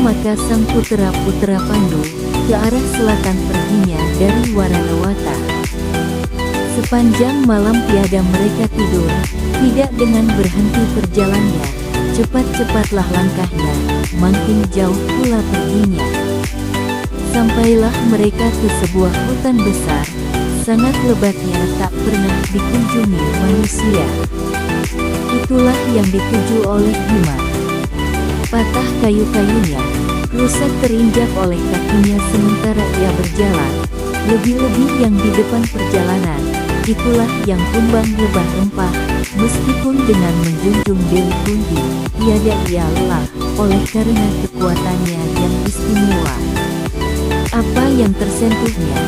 maka sang putra-putra Pandu ke arah selatan perginya dari Waranawata. Sepanjang malam tiada mereka tidur, tidak dengan berhenti perjalannya, cepat-cepatlah langkahnya, makin jauh pula perginya. Sampailah mereka ke sebuah hutan besar, sangat lebatnya tak pernah dikunjungi manusia. Itulah yang dituju oleh Bima. Patah kayu-kayunya, rusak terinjak oleh kakinya sementara ia berjalan. Lebih-lebih yang di depan perjalanan, itulah yang tumbang lebah rempah. Meskipun dengan menjunjung Dewi Kunti, tiada ia lelah, oleh karena kekuatannya yang istimewa. Apa yang tersentuhnya,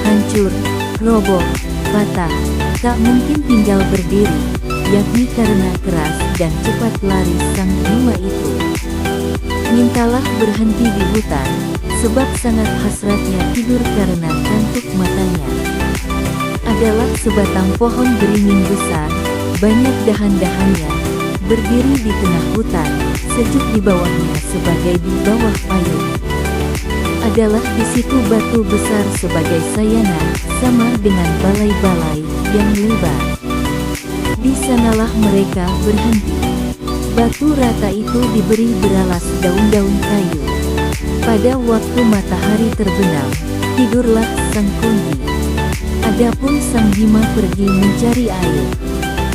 hancur, roboh, patah, tak mungkin tinggal berdiri, yakni karena keras dan cepat lari sang Bima itu. Mintalah berhenti di hutan, sebab sangat hasratnya tidur karena kantuk matanya. Adalah sebatang pohon beringin besar, banyak dahan-dahannya, berdiri di tengah hutan, sejuk di bawahnya sebagai di bawah payung. Adalah di situ batu besar sebagai sayanan, sama dengan balai-balai yang lebar. Di sanalah mereka berhenti. Batu rata itu diberi beralas daun-daun kayu. Pada waktu matahari terbenam, tidurlah sang Kunti. Adapun sang Bima pergi mencari air.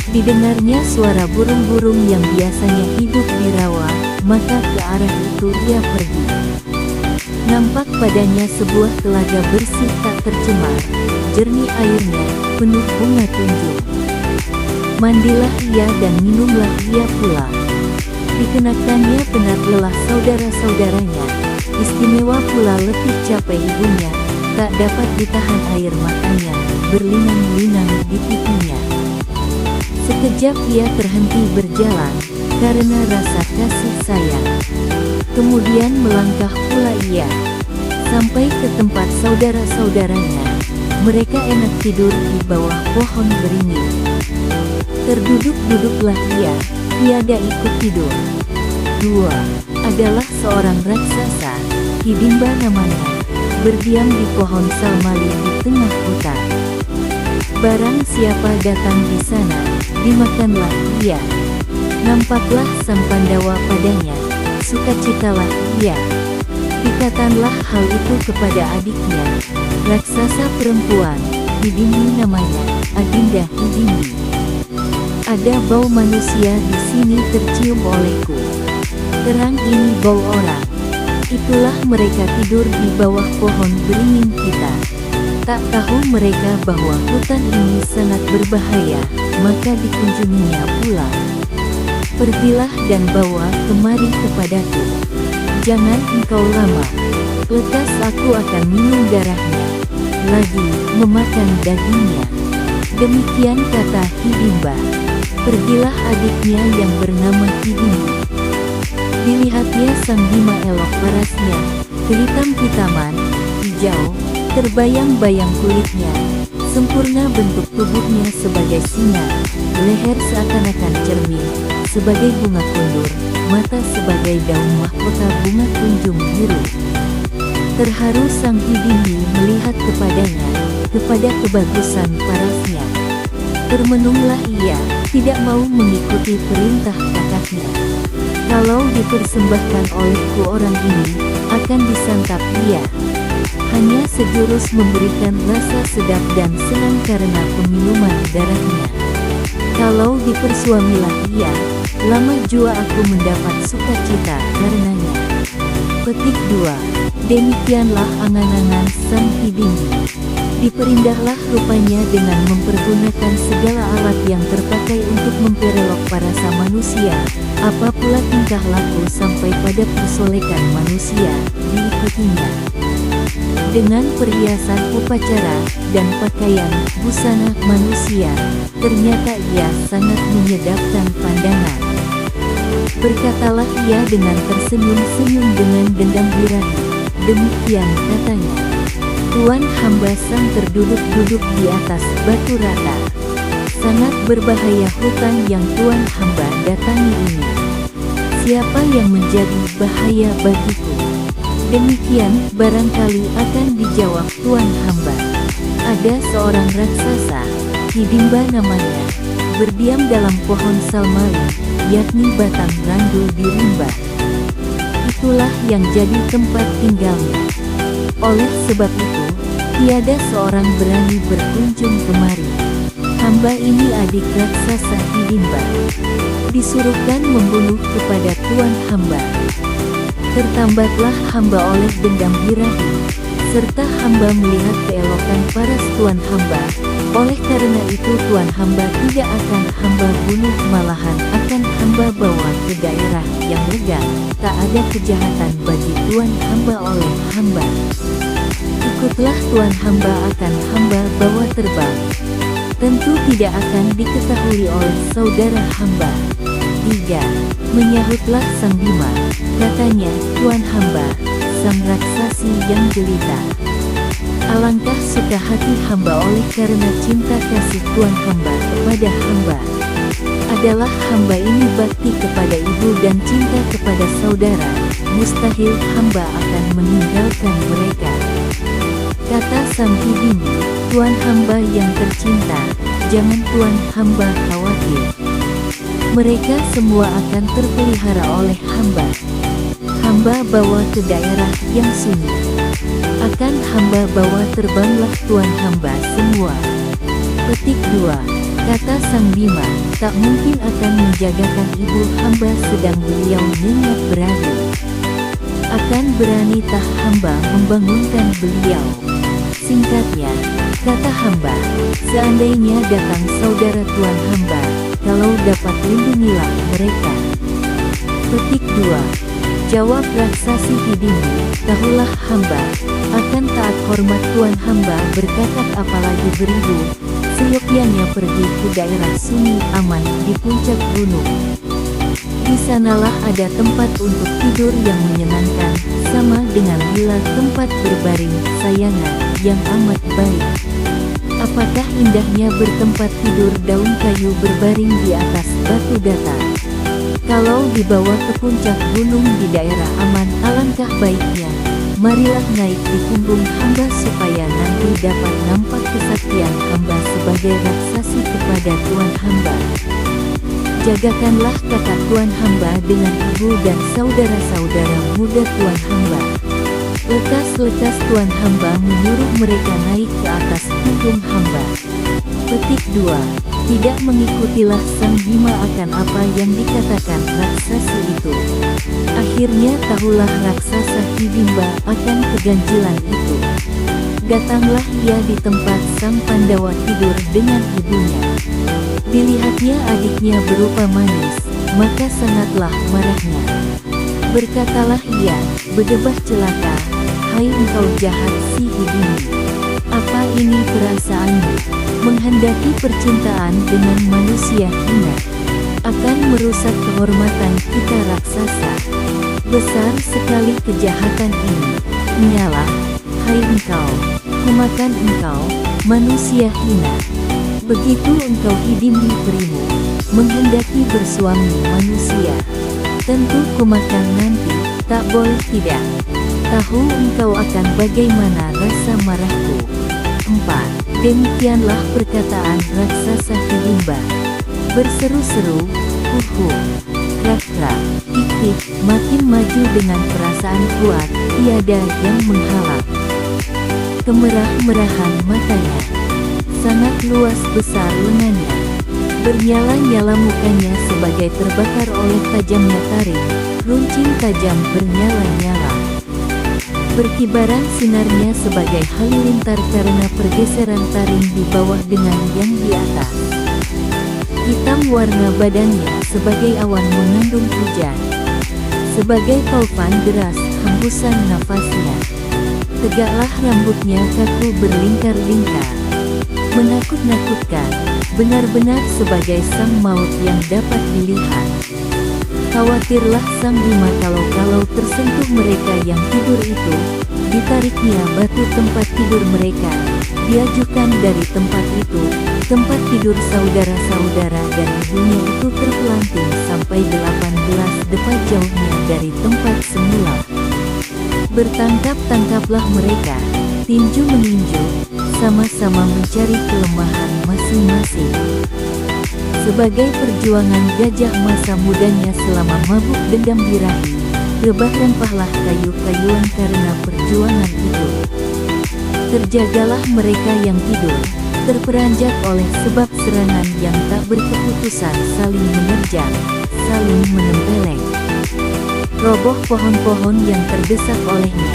Didengarnya suara burung-burung yang biasanya hidup di rawa, maka ke arah itu ia pergi. Nampak padanya sebuah telaga bersih tak tercemar, jernih airnya, penuh bunga tunjung. Mandilah ia dan minumlah ia pula. Dikenakannya penat lelah saudara-saudaranya, istimewa pula letih capek ibunya, tak dapat ditahan air matanya, berlinang-linang di pipinya. Sekejap ia terhenti berjalan, karena rasa kasih sayang. Kemudian melangkah pula ia, sampai ke tempat saudara-saudaranya. Mereka enak tidur di bawah pohon beringin. Terduduk-duduklah ia, tiada ikut tidur. Dua, adalah seorang raksasa, Hidimba namanya, berdiam di pohon salmali di tengah hutan. Barang siapa datang di sana, dimakanlah ia. Nampaklah sang Pandawa padanya, sukacitalah ia. Dikatakanlah hal itu kepada adiknya, raksasa perempuan, Hidimbi namanya, Adinda Hidimbi. Ada bau manusia di sini tercium olehku. Terang ini bau orang. Itulah mereka tidur di bawah pohon beringin kita. Tak tahu mereka bahwa hutan ini sangat berbahaya, maka dikunjunginya pula. Pergilah dan bawa kemari kepadaku. Jangan engkau lama. Lekas aku akan minum darahnya, lagi memakan dagingnya. Demikian kata Hidimba. Pergilah adiknya yang bernama Hidimbi. Dilihatnya sang Bima elok parasnya, kehitam-hitaman, hijau, terbayang-bayang kulitnya, sempurna bentuk tubuhnya sebagai singa, leher seakan-akan cermin, sebagai bunga kundur, mata sebagai daun mahkota bunga kunjung biru. Terharu sang Hidimbi melihat kepadanya, kepada kebagusan parasnya. Termenunglah ia, tidak mau mengikuti perintah kakaknya. Kalau dipersembahkan olehku orang ini, akan disantap ia. Hanya sejurus memberikan rasa sedap dan senang karena peminuman darahnya. Kalau dipersuamilah ia, lama jua aku mendapat sukacita karenanya. Petik 2. Demikianlah angan-angan sang Hidimbi. Diperindahlah rupanya dengan mempergunakan segala alat yang terpakai untuk memperelok parasa manusia, apa pula tingkah laku sampai pada persolekan manusia, diikutinya. Dengan perhiasan upacara, dan pakaian, busana manusia, ternyata ia sangat menyedapkan pandangan. Berkatalah ia dengan tersenyum-senyum dengan dendam birahi, demikian katanya. Tuan hamba sang terduduk-duduk di atas batu rata. Sangat berbahaya hutan yang tuan hamba datangi ini. Siapa yang menjadi bahaya bagiku? Demikian barangkali akan dijawab tuan hamba. Ada seorang raksasa, Hidimba namanya, berdiam dalam pohon salmali, yakni batang randu di rimba. Itulah yang jadi tempat tinggalnya. Oleh sebab itu, tiada seorang berani berkunjung kemari. Hamba ini adik raksasa Hidimba, disuruhkan membunuh kepada tuan hamba. Tertambatlah hamba oleh dendam birahi, serta hamba melihat keelokan paras tuan hamba. Oleh karena itu tuan hamba tidak akan hamba bunuh, malahan akan hamba bawa ke daerah yang lega. Tak ada kejahatan bagi tuan hamba oleh hamba. Ikutlah tuan hamba akan hamba bawa terbang. Tentu tidak akan diketahui oleh saudara hamba. 3. Menyahutlah Sang Bima, katanya, tuan hamba, sang raksasi yang jelita. Alangkah suka hati hamba oleh karena cinta kasih tuan hamba kepada hamba. Adalah hamba ini bakti kepada ibu dan cinta kepada saudara, mustahil hamba akan meninggalkan mereka. Kata Sang Hidimbi, tuan hamba yang tercinta, jangan tuan hamba khawatir. Mereka semua akan terpelihara oleh hamba. Hamba bawa ke daerah yang sunyi. Akan hamba bawa terbanglah tuan hamba semua. Petik 2. Kata Sang Bima, tak mungkin akan menjagakan ibu hamba sedang beliau nyenyak beradu. Akan berani tah hamba membangunkan beliau. Singkatnya, kata hamba, seandainya datang saudara tuan hamba, kalau dapat lindungilah mereka. Petik 2. Jawab raksasi Hidimbi, tahulah hamba, akan taat hormat tuan hamba berkakak apalagi beribu, seyogyanya pergi ke daerah sunyi aman di puncak gunung. Di sanalah ada tempat untuk tidur yang menyenangkan, sama dengan bila tempat berbaring sayangan yang amat baik. Apakah indahnya bertempat tidur daun kayu berbaring di atas batu datar. Kalau dibawa ke puncak gunung di daerah aman, alangkah baiknya. Marilah naik di punggung hamba supaya nanti dapat nampak kesaktian hamba sebagai raksasi kepada tuan hamba. Jagakanlah kakak tuan hamba dengan ibu dan saudara-saudara muda tuan hamba. Lekas-lekas tuan hamba menyuruh mereka naik ke atas punggung hamba. Petik 2. Tidak mengikutilah Sang Bima akan apa yang dikatakan raksasi itu. Akhirnya tahulah raksasa Hidimba akan keganjilan itu. Datanglah ia di tempat Sang Pandawa tidur dengan ibunya. Dilihatnya adiknya berupa manis, maka sangatlah marahnya. Berkatalah ia, bedebah celaka, hai engkau jahat si Hidimbi. Apa ini perasaanmu? Menghendaki percintaan dengan manusia hina akan merusak kehormatan kita raksasa. Besar sekali kejahatan ini. Nyalah, hai engkau, kumakan engkau, manusia hina. Begitu engkau Hidimbi Primu, menghendaki bersuami manusia. Tentu kumakan nanti, tak boleh tidak. Tahu engkau akan bagaimana rasa marahku. 4. Demikianlah perkataan raksasa Hidimba. Berseru-seru, huhu, krak-krak, tik-tik, makin maju dengan perasaan kuat, tiada yang menghalang. Kemerah-merahan matanya, sangat luas besar lengannya, bernyala-nyala mukanya sebagai terbakar oleh tajamnya taring, runcing tajam bernyala-nyala. Berkibaran sinarnya sebagai halilintar karena pergeseran taring di bawah dengan yang di atas. Hitam warna badannya sebagai awan mengandung hujan. Sebagai taufan deras hembusan nafasnya. Tegaklah rambutnya kaku berlingkar-lingkar. Menakut-nakutkan, benar-benar sebagai sang maut yang dapat dilihat. Khawatirlah Sang Bima kalau tersentuh mereka yang tidur itu, ditariknya batu tempat tidur mereka, diajukan dari tempat itu, tempat tidur saudara-saudara dan ibunya itu terpelanting sampai 18 depa jauhnya dari tempat semula. Bertangkap-tangkaplah mereka, tinju meninju, sama-sama mencari kelemahan masing-masing. Sebagai perjuangan gajah masa mudanya selama mabuk dendam birahi, rebah rempahlah kayu-kayuan karena perjuangan itu. Terjagalah mereka yang tidur, terperanjat oleh sebab serangan yang tak berkeputusan saling menerjang, saling menempeleng. Roboh pohon-pohon yang terdesak olehnya,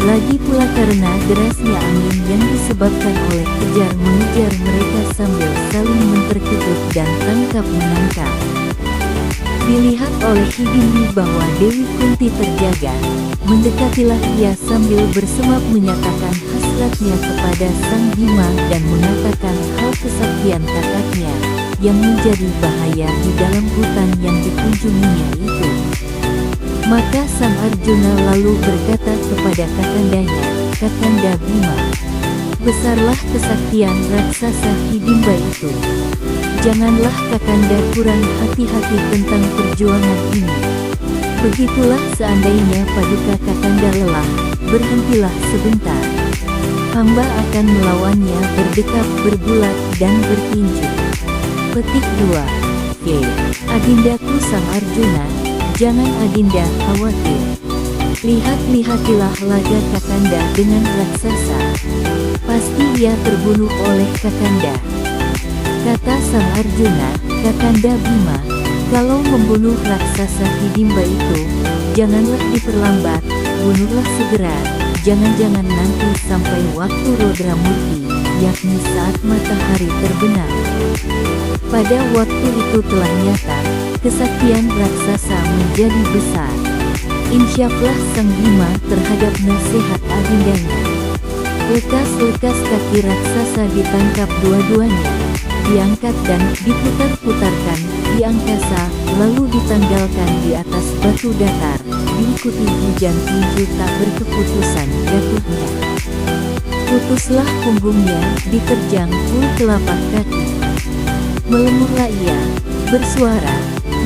lagi pula karena derasnya angin yang disebabkan oleh kejar-mengejar mereka sambil saling menterkutut dan tangkap-menangkap. Dilihat oleh Hidimbi bahwa Dewi Kunti terjaga, mendekatilah ia sambil bersemak menyatakan hasratnya kepada Sang Bima dan mengatakan hal kesaktian kakaknya, yang menjadi bahaya di dalam hutan yang dikunjunginya itu. Maka Sang Arjuna lalu berkata kepada kakandanya, "Kakanda Bima, besarlah kesaktian raksasa Hidimba itu. Janganlah kakanda kurang hati-hati tentang perjuangan ini. Begitulah seandainya paduka kakanda lelah, berhentilah sebentar. Hamba akan melawannya berdekap bergulat dan bertinju." Petik 2. Adindaku Sang Arjuna, jangan Adinda khawatir. Lihat-lihatilah laga kakanda dengan raksasa. Pasti ia terbunuh oleh kakanda. Kata Sang Arjuna, "Kakanda Bima, kalau membunuh raksasa Hidimba itu, janganlah diperlambat, bunuhlah segera, jangan-jangan nanti sampai waktu Rodramurti, yakni saat matahari terbenam." Pada waktu itu telah nyata, kesaktian raksasa menjadi besar. Insyaflah Sang Bima terhadap nasihat adindanya. Lekas-lekas kaki raksasa ditangkap dua-duanya, diangkat dan diputar-putarkan di angkasa, lalu ditanggalkan di atas batu datar, diikuti hujan tinju tak berkeputusan jatuhnya. Putuslah punggungnya, diterjang pul telapak kaki. Melemurlah ia, bersuara,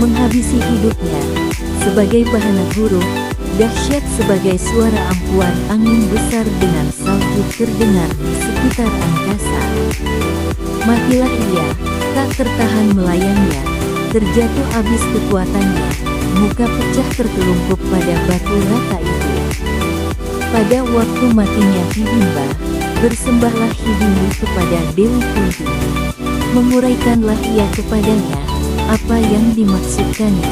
menghabisi hidupnya, sebagai bahana guru, dahsyat sebagai suara ampuan angin besar dengan salju terdengar di sekitar angkasa. Matilah ia, tak tertahan melayangnya, terjatuh habis kekuatannya, muka pecah tertelungkup pada batu rata itu. Pada waktu matinya Hidimba, bersembahlah Hidimbi kepada Dewi Kunti. Menguraikanlah ia kepadanya, apa yang dimaksudkannya.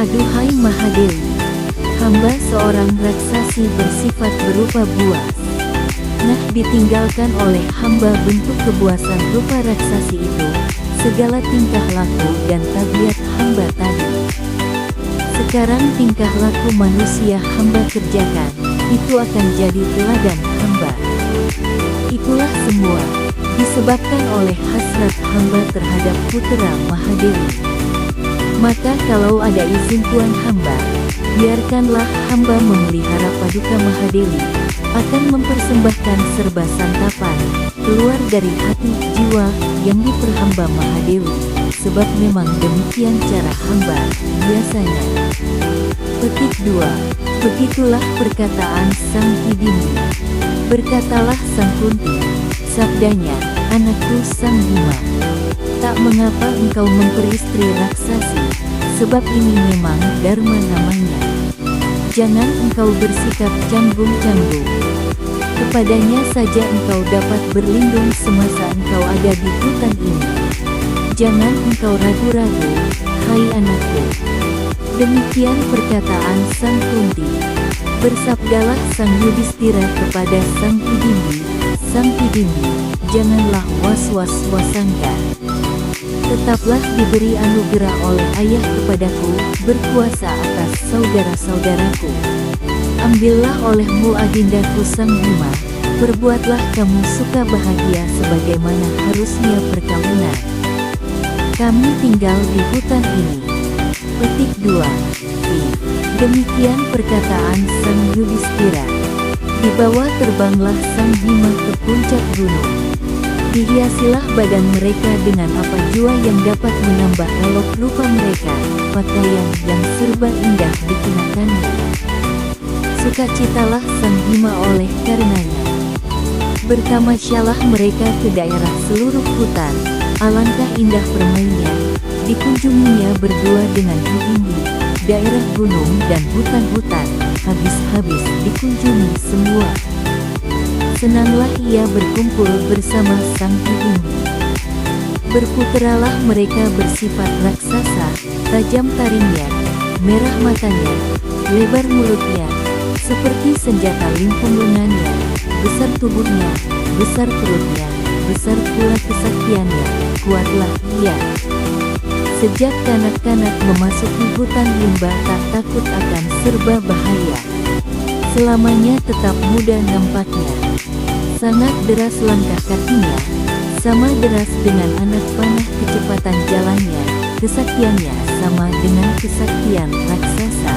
"Aduhai Mahadewi, hamba seorang raksasi bersifat berupa buas. Nah, ditinggalkan oleh hamba bentuk kebuasan rupa raksasi itu, segala tingkah laku dan tabiat hamba tadi. Sekarang tingkah laku manusia hamba kerjakan, itu akan jadi teladan hamba. Itulah semua disebabkan oleh hasrat hamba terhadap putra Mahadewi. Maka kalau ada izin Tuan hamba, biarkanlah hamba memelihara paduka Mahadewi, akan mempersembahkan serba santapan, keluar dari hati jiwa yang diperhamba Mahadewi, sebab memang demikian cara hamba, biasanya." Petik 2. Begitulah perkataan Sang Hidimbi. Berkatalah Sang Kunti, sabdanya, "Anakku Sang Bima, tak mengapa engkau memperistri raksasi, sebab ini memang dharma namanya. Jangan engkau bersikap canggung-canggung. Kepadanya saja engkau dapat berlindung semasa engkau ada di hutan ini. Jangan engkau ragu-ragu, hai anakku." Demikian perkataan Sang Kunti. Bersabdalah Sang Yudhistira kepada Sang Hidimbi, "Sang Hidimbi, janganlah was-was wasangka. Tetaplah diberi anugerah oleh ayah kepadaku, berkuasa atas saudara-saudaraku. Ambillah olehmu adindaku Sang Bima, perbuatlah kamu suka bahagia sebagaimana harusnya perkawinan. Kami tinggal di hutan ini." Petik 2. Demikian perkataan Sang Yudhistira. Dibawa terbanglah Sang Bima ke puncak gunung. Dihiasilah badan mereka dengan apa jua yang dapat menambah elok rupa mereka, pakaian yang serba indah dikenakannya. Bersukacitalah sang Bima oleh karenanya. Bertamasyalah mereka ke daerah seluruh hutan. Alangkah indah permainan, dikunjunginya berdua dengan Hidimbi, daerah gunung dan hutan-hutan, habis-habis dikunjungi semua. Senanglah ia berkumpul bersama sang Hidimbi. Berputeralah mereka bersifat raksasa, tajam taringnya, merah matanya, lebar mulutnya, seperti senjata limpung lengannya, besar tubuhnya, besar perutnya, besar pula kesaktiannya, kuatlah ia. Sejak kanak-kanak memasuki hutan rimba tak takut akan serba bahaya. Selamanya tetap muda nampaknya. Sangat deras langkah kakinya, sama deras dengan anak panah kecepatan jalannya, kesaktiannya sama dengan kesaktian raksasa.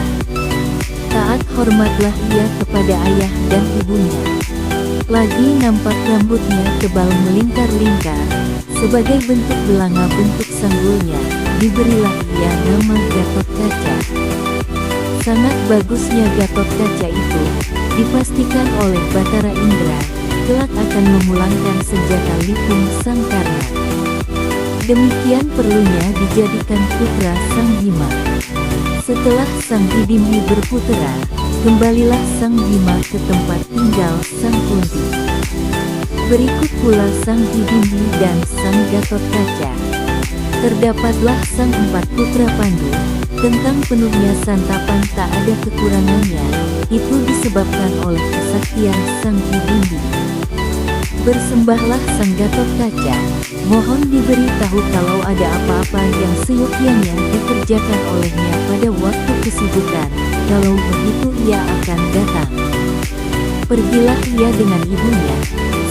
Taat hormatlah ia kepada ayah dan ibunya. Lagi nampak rambutnya tebal melingkar-lingkar, sebagai bentuk belanga bentuk sanggulnya, diberilah ia nama Gatotkaca. Sangat bagusnya Gatotkaca itu, dipastikan oleh Batara Indra, kelak akan memulangkan senjata lipung sang Karna. Demikian perlunya dijadikan putra sang Bima. Setelah sang Hidimbi berputera, kembalilah sang Bima ke tempat tinggal sang Kunti. Berikut pula sang Hidimbi dan sang Gatotkaca. Terdapatlah sang 4 putra Pandu, tentang penuhnya santapan tak ada kekurangannya, itu disebabkan oleh kesaktian sang Hidimbi. Bersembahlah sang Gatotkaca, mohon diberitahu kalau ada apa-apa yang seyogyanya dikerjakan olehnya pada waktu kesibukan, kalau begitu ia akan datang. Pergilah ia dengan ibunya,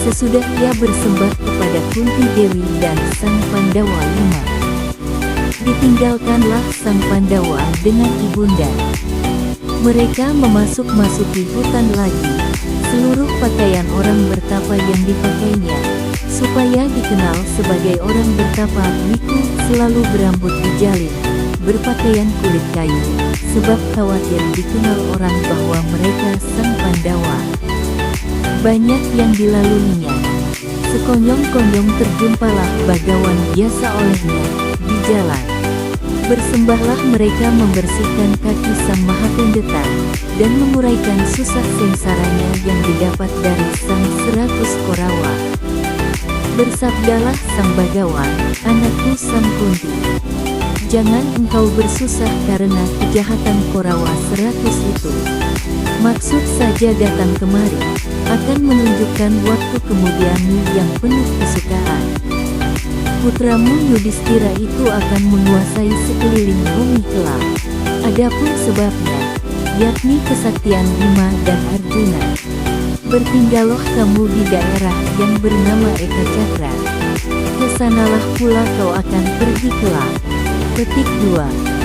sesudah ia bersembah kepada Kunti Dewi dan sang Pandawa 5. Ditinggalkanlah sang Pandawa dengan ibunda. Mereka memasuki hutan lagi. Seluruh pakaian orang bertapa yang dipakainya, supaya dikenal sebagai orang bertapa, Wiku selalu berambut dijalin, berpakaian kulit kayu, sebab khawatir dikenal orang bahwa mereka sang Pandawa. Banyak yang dilaluinya. Sekonyong-konyong terjumpalah bagawan biasa olehnya di jalan. Bersembahlah mereka membersihkan kaki sang Mahapendeta, dan menguraikan susah sengsaranya yang didapat dari sang 100 Korawa. Bersabdalah sang Bagawan, anakku sang Kunti, jangan engkau bersusah karena kejahatan Korawa 100 itu. Maksud saja datang kemari, akan menunjukkan waktu kemudianmu yang penuh kesukaan. Putramu Yudhistira itu akan menguasai sekeliling bumi kelak. Adapun sebabnya, yakni kesaktian Bima dan Arjuna. Bertinggallah kamu di daerah yang bernama Eka Cakra. Kesanalah pula kau akan pergi kelak. Petik 2.